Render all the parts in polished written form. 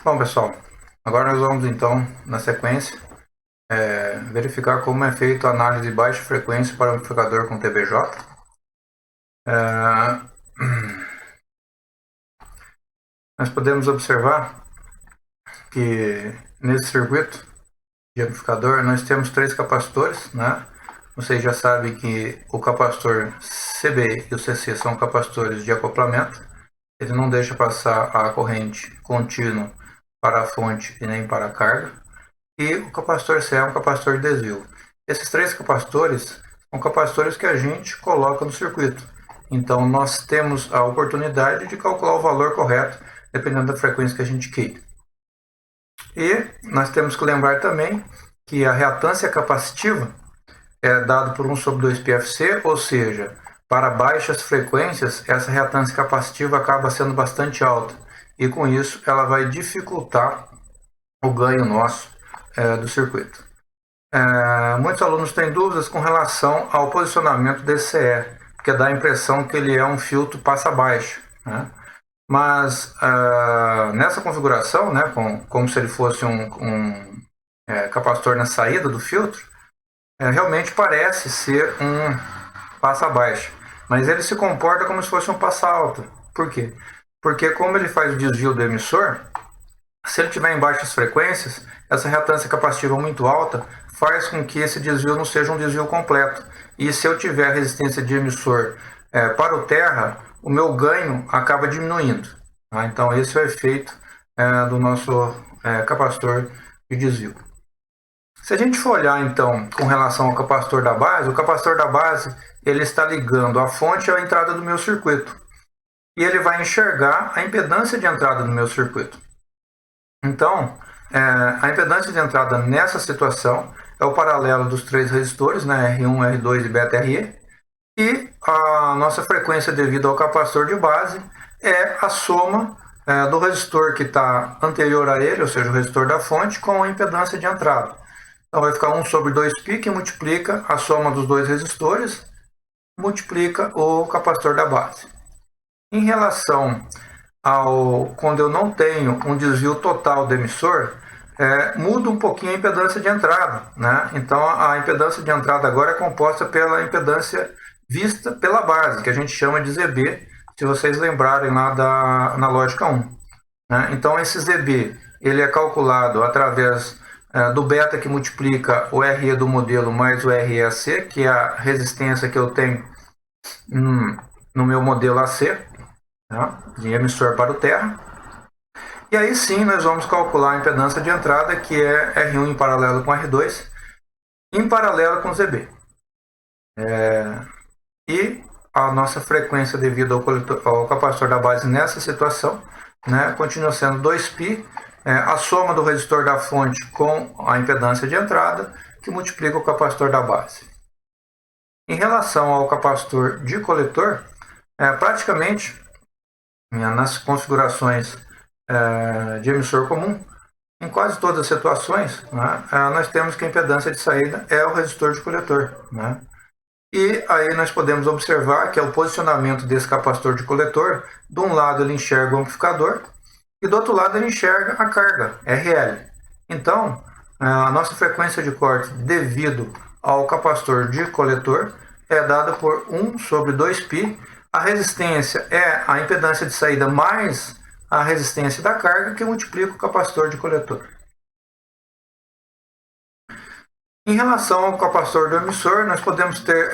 Bom, pessoal, agora nós vamos então, na sequência, verificar como é feita a análise de baixa frequência para o amplificador com TBJ. Nós podemos observar que nesse circuito de amplificador nós temos 3 capacitores, né? Vocês já sabem que o capacitor CB e o CC são capacitores de acoplamento. Ele não deixa passar a corrente contínua para a fonte e nem para a carga. E o capacitor C é um capacitor de desvio. Esses 3 capacitores são capacitores que a gente coloca no circuito. Então nós temos a oportunidade de calcular o valor correto, dependendo da frequência que a gente queira. E nós temos que lembrar também que a reatância capacitiva é dada por 1/2πfc, ou seja, para baixas frequências, essa reatância capacitiva acaba sendo bastante alta. E com isso, ela vai dificultar o ganho nosso do circuito. Muitos alunos têm dúvidas com relação ao posicionamento desse CE, porque dá a impressão que ele é um filtro passa-baixa, né? Mas nessa configuração, né, como se ele fosse um capacitor na saída do filtro, realmente parece ser um passa-baixa, mas ele se comporta como se fosse um passa-alta. Por quê? Porque como ele faz o desvio do emissor, se ele estiver em baixas frequências, essa reatância capacitiva muito alta faz com que esse desvio não seja um desvio completo. E se eu tiver resistência de emissor para o terra, o meu ganho acaba diminuindo. Tá? Então esse é o efeito do nosso capacitor de desvio. Se a gente for olhar então com relação ao capacitor da base, o capacitor da base ele está ligando a fonte à entrada do meu circuito. E ele vai enxergar a impedância de entrada do meu circuito. Então, a impedância de entrada nessa situação é o paralelo dos 3 resistores, né, R1, R2 e beta RE. E a nossa frequência devida ao capacitor de base é a soma do resistor que está anterior a ele, ou seja, o resistor da fonte, com a impedância de entrada. Então vai ficar 1/2π que multiplica a soma dos 2 resistores, multiplica o capacitor da base. Em relação quando eu não tenho um desvio total do emissor, muda um pouquinho a impedância de entrada, né? Então a impedância de entrada agora é composta pela impedância vista pela base, que a gente chama de ZB, se vocês lembrarem lá na lógica 1. Né? Então esse ZB ele é calculado através do beta que multiplica o RE do modelo mais o REAC, que é a resistência que eu tenho no meu modelo AC, tá? De emissor para o terra. E aí sim nós vamos calcular a impedância de entrada, que é R1 em paralelo com R2, em paralelo com ZB. E a nossa frequência devido ao capacitor da base nessa situação, né, continua sendo 2π, a soma do resistor da fonte com a impedância de entrada, que multiplica o capacitor da base. Em relação ao capacitor de coletor, praticamente nas configurações de emissor comum, em quase todas as situações, né, nós temos que a impedância de saída é o resistor de coletor. Né? E aí nós podemos observar que é o posicionamento desse capacitor de coletor. De um lado ele enxerga o amplificador e do outro lado ele enxerga a carga, RL. Então, a nossa frequência de corte devido ao capacitor de coletor é dada por 1/2π. A resistência é a impedância de saída mais a resistência da carga, que multiplica o capacitor de coletor. Em relação ao capacitor do emissor, nós podemos ter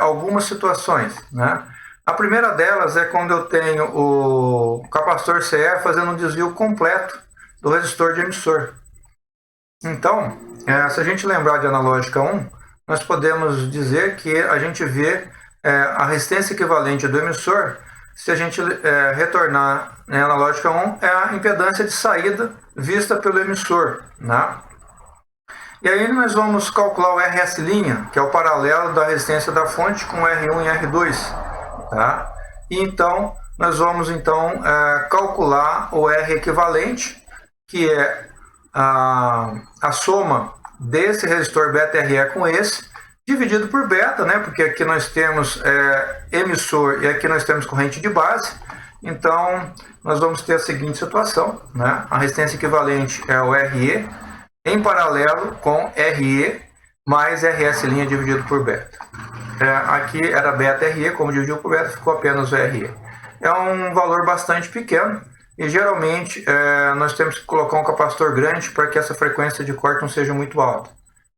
algumas situações. Né? A primeira delas é quando eu tenho o capacitor CE fazendo um desvio completo do resistor de emissor. Então, se a gente lembrar de analógica 1, nós podemos dizer que a gente vê a resistência equivalente do emissor, se a gente retornar na analógica 1, é a impedância de saída vista pelo emissor. Né? E aí nós vamos calcular o RS', que é o paralelo da resistência da fonte com R1 e R2. Tá? E então, nós vamos calcular o R equivalente, que é a soma desse resistor beta RE com esse, dividido por beta, né? Porque aqui nós temos emissor e aqui nós temos corrente de base. Então, nós vamos ter a seguinte situação, né? A resistência equivalente é o RE em paralelo com RE mais RS' dividido por beta. Aqui era beta RE, como dividiu por beta, ficou apenas o RE. É um valor bastante pequeno e geralmente nós temos que colocar um capacitor grande para que essa frequência de corte não seja muito alta.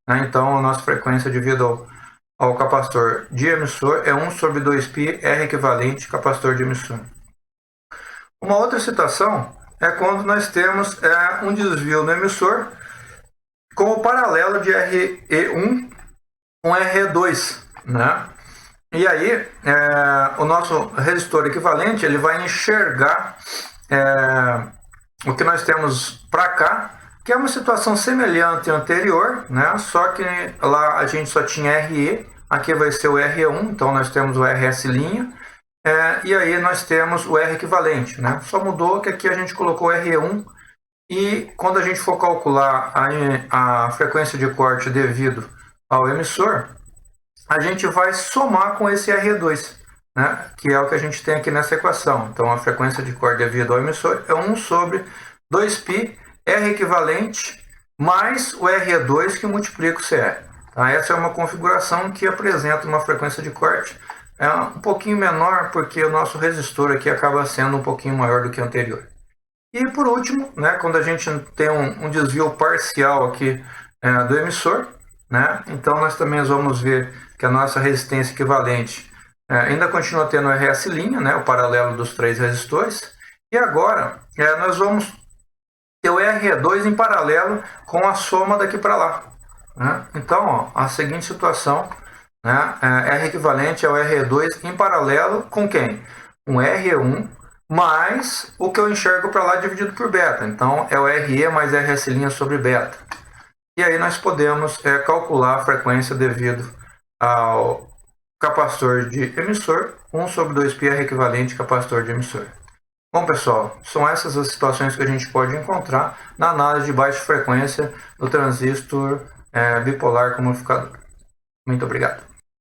Então, a nossa frequência devido ao capacitor de emissor é 1 sobre 2π R equivalente capacitor de emissor. Uma outra situação é quando nós temos um desvio no emissor com o paralelo de RE1 com RE2, né? E aí, o nosso resistor equivalente ele vai enxergar o que nós temos para cá, que é uma situação semelhante à anterior, né? Só que lá a gente só tinha RE, aqui vai ser o RE1, então nós temos o RS', e aí nós temos o R equivalente, né? Só mudou que aqui a gente colocou RE1 e quando a gente for calcular a frequência de corte devido ao emissor, a gente vai somar com esse RE2, né? Que é o que a gente tem aqui nessa equação. Então, a frequência de corte devido ao emissor é 1 sobre 2π R equivalente mais o RE2 que multiplica o CR. Tá? Essa é uma configuração que apresenta uma frequência de corte um pouquinho menor, porque o nosso resistor aqui acaba sendo um pouquinho maior do que o anterior. E por último, né, quando a gente tem um desvio parcial aqui do emissor, né, então nós também vamos ver que a nossa resistência equivalente ainda continua tendo o RS', né, o paralelo dos três resistores, e agora nós vamos ter o RE2 em paralelo com a soma daqui para lá. Né? Então, a seguinte situação, né, R equivalente ao RE2 em paralelo com quem? Um RE1 mais o que eu enxergo para lá dividido por beta. Então, é o RE mais RS' sobre beta. E aí nós podemos calcular a frequência devido ao capacitor de emissor, 1 sobre 2π R equivalente capacitor de emissor. Bom, pessoal, são essas as situações que a gente pode encontrar na análise de baixa frequência do transistor bipolar como amplificador. Muito obrigado.